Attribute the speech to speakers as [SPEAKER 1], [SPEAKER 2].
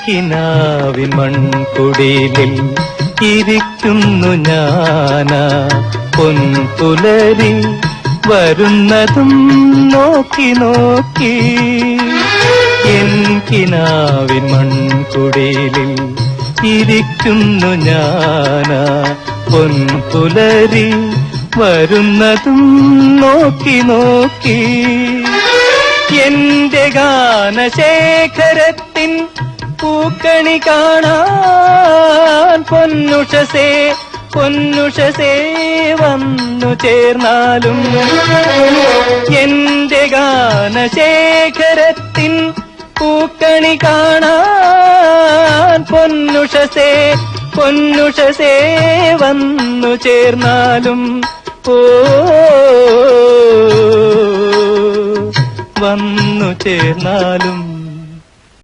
[SPEAKER 1] കിനാവിൻ മൺകുടിലിൽ ഇരിക്കുന്നു ഞാനാ പൊൻപുലരി വരുന്നതും നോക്കി നോക്കി. എൻ കിനാവിൻ മൺകുടിലിൽ ഇരിക്കുന്നു ഞാനാ പൊൻപുലരി വരുന്നതും നോക്കി നോക്കി. എന്റെ ഗാനശേഖരത്തിൻ പൂക്കണി കാണാൻ പൊന്നുഷസേ പൊന്നുഷസേ വന്നു ചേർന്നാലും. എന്റെ ഗാനശേഖരത്തിൻ പൂക്കണി കാണാൻ പൊന്നുഷസേ പൊന്നുഷസേ വന്നു ചേർന്നാലും. ഓ വന്നു ചേർന്നാലും